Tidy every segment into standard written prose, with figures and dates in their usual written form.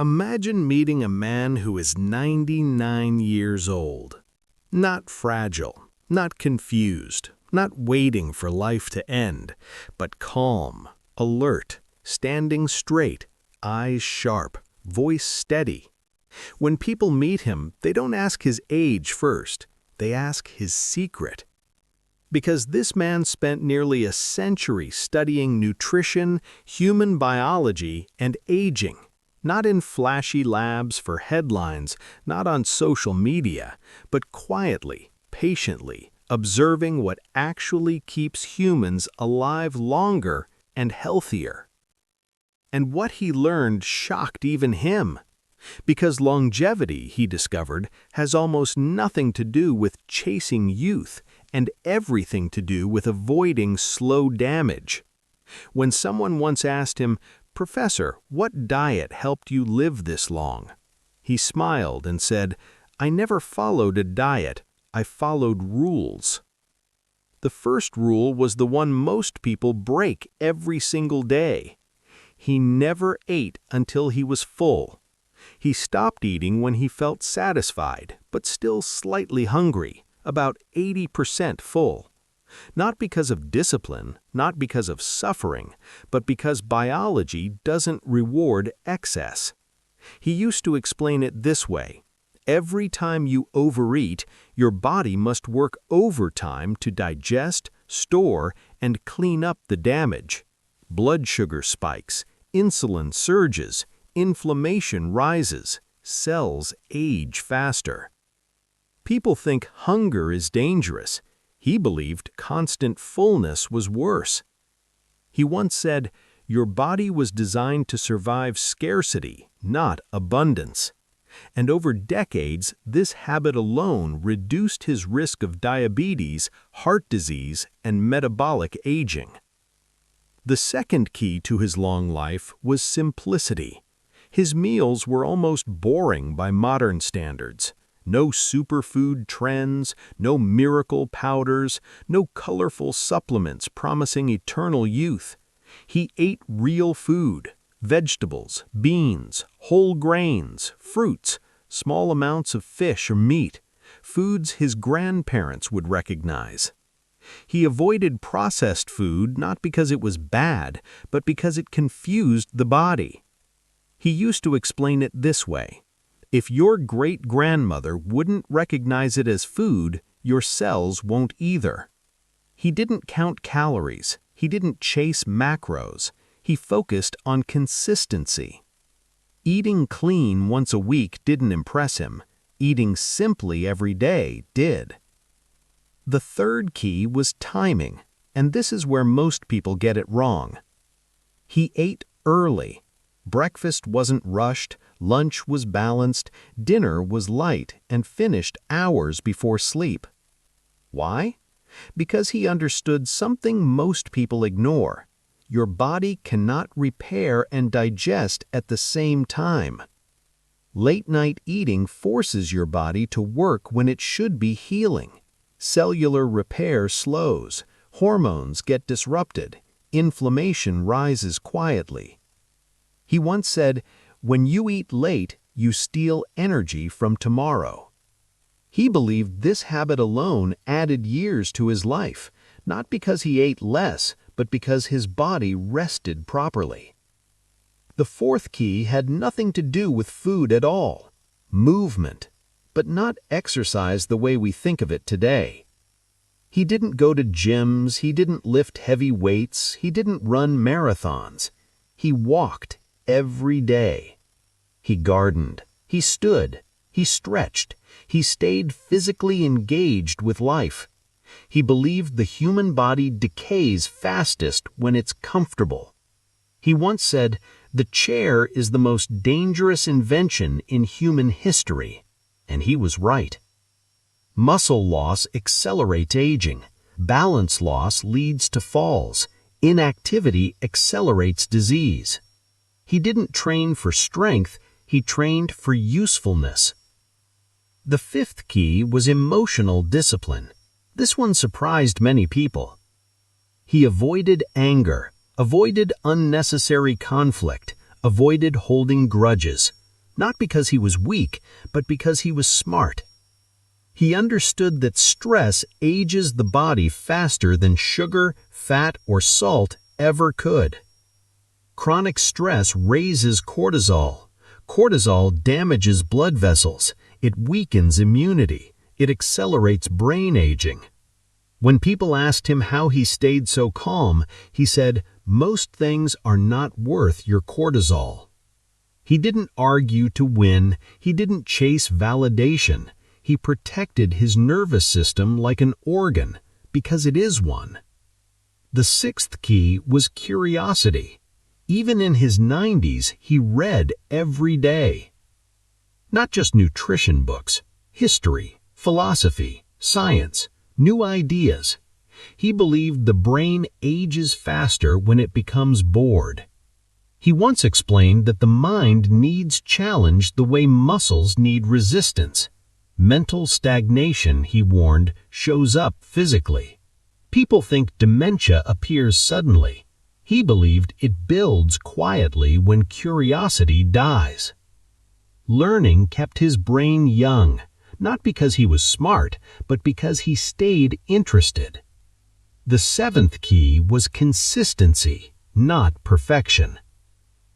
Imagine meeting a man who is 99 years old. Not fragile, not confused, not waiting for life to end, but calm, alert, standing straight, eyes sharp, voice steady. When people meet him, they don't ask his age first, they ask his secret. Because this man spent nearly a century studying nutrition, human biology, and aging. Not in flashy labs for headlines, not on social media, but quietly, patiently, observing what actually keeps humans alive longer and healthier. And what he learned shocked even him. Because longevity, he discovered, has almost nothing to do with chasing youth and everything to do with avoiding slow damage. When someone once asked him, "Professor, what diet helped you live this long?" he smiled and said, "I never followed a diet, I followed rules." The first rule was the one most people break every single day. He never ate until he was full. He stopped eating when he felt satisfied, but still slightly hungry, about 80% full. Not because of discipline, not because of suffering, but because biology doesn't reward excess. He used to explain it this way: every time you overeat, your body must work overtime to digest, store, and clean up the damage. Blood sugar spikes, insulin surges, inflammation rises, cells age faster. People think hunger is dangerous. He believed constant fullness was worse. He once said, "Your body was designed to survive scarcity, not abundance." And over decades, this habit alone reduced his risk of diabetes, heart disease, and metabolic aging. The second key to his long life was simplicity. His meals were almost boring by modern standards. No superfood trends, no miracle powders, no colorful supplements promising eternal youth. He ate real food, vegetables, beans, whole grains, fruits, small amounts of fish or meat, foods his grandparents would recognize. He avoided processed food not because it was bad, but because it confused the body. He used to explain it this way: if your great-grandmother wouldn't recognize it as food, your cells won't either. He didn't count calories. He didn't chase macros. He focused on consistency. Eating clean once a week didn't impress him. Eating simply every day did. The third key was timing, and this is where most people get it wrong. He ate early. Breakfast wasn't rushed, lunch was balanced, dinner was light and finished hours before sleep. Why? Because he understood something most people ignore. Your body cannot repair and digest at the same time. Late-night eating forces your body to work when it should be healing. Cellular repair slows, hormones get disrupted, inflammation rises quietly. He once said, "When you eat late, you steal energy from tomorrow." He believed this habit alone added years to his life, not because he ate less, but because his body rested properly. The fourth key had nothing to do with food at all: movement, but not exercise the way we think of it today. He didn't go to gyms, he didn't lift heavy weights, he didn't run marathons. He walked every day. He gardened, he stood, he stretched, he stayed physically engaged with life. He believed the human body decays fastest when it's comfortable. He once said, "The chair is the most dangerous invention in human history," and he was right. Muscle loss accelerates aging. Balance loss leads to falls. Inactivity accelerates disease. He didn't train for strength, he trained for usefulness. The fifth key was emotional discipline. This one surprised many people. He avoided anger, avoided unnecessary conflict, avoided holding grudges. not because he was weak, but because he was smart. He understood that stress ages the body faster than sugar, fat, or salt ever could. Chronic stress raises cortisol. Cortisol damages blood vessels. It weakens immunity. It accelerates brain aging. When people asked him how he stayed so calm, he said, "Most things are not worth your cortisol." He didn't argue to win. He didn't chase validation. He protected his nervous system like an organ, because it is one. The sixth key was curiosity. Even in his 90s, he read every day. Not just nutrition books, history, philosophy, science, new ideas. He believed the brain ages faster when it becomes bored. He once explained that the mind needs challenge the way muscles need resistance. Mental stagnation, he warned, shows up physically. People think dementia appears suddenly. He believed it builds quietly when curiosity dies. Learning kept his brain young, not because he was smart, but because he stayed interested. The seventh key was consistency, not perfection.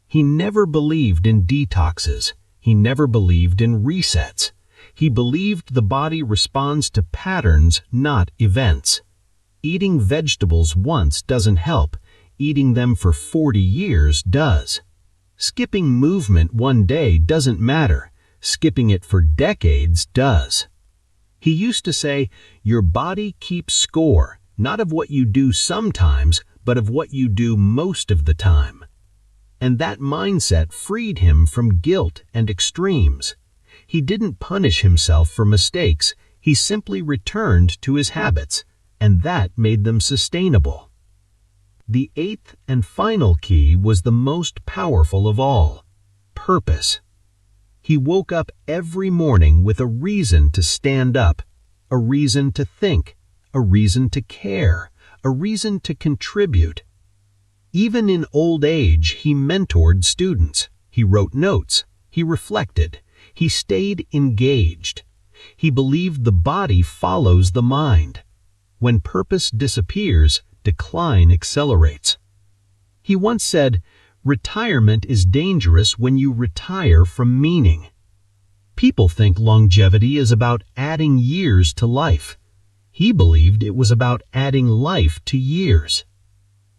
He never believed in detoxes. He never believed in resets. He believed the body responds to patterns, not events. Eating vegetables once doesn't help. Eating them for 40 years does. Skipping movement one day doesn't matter. Skipping it for decades does. He used to say, "Your body keeps score, not of what you do sometimes, but of what you do most of the time." And that mindset freed him from guilt and extremes. He didn't punish himself for mistakes. He simply returned to his habits, and that made them sustainable. The eighth and final key was the most powerful of all: purpose. He woke up every morning with a reason to stand up, a reason to think, a reason to care, a reason to contribute. Even in old age, he mentored students. He wrote notes. He reflected. He stayed engaged. He believed the body follows the mind. When purpose disappears, decline accelerates. He once said, "Retirement is dangerous when you retire from meaning." People think longevity is about adding years to life. He believed it was about adding life to years.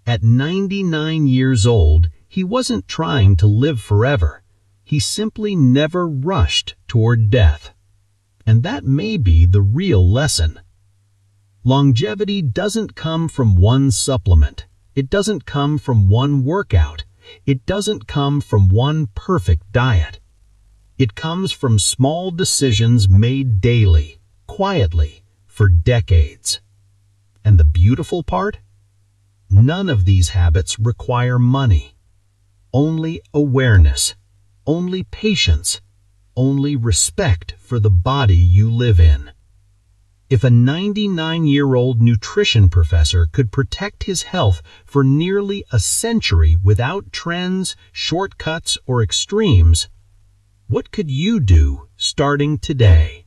At 99 years old, he wasn't trying to live forever. He simply never rushed toward death. And that may be the real lesson. Longevity doesn't come from one supplement. It doesn't come from one workout. It doesn't come from one perfect diet. It comes from small decisions made daily, quietly, for decades. And the beautiful part? None of these habits require money. Only awareness, only patience, only respect for the body you live in. If a 99-year-old nutrition professor could protect his health for nearly a century without trends, shortcuts, or extremes, what could you do starting today?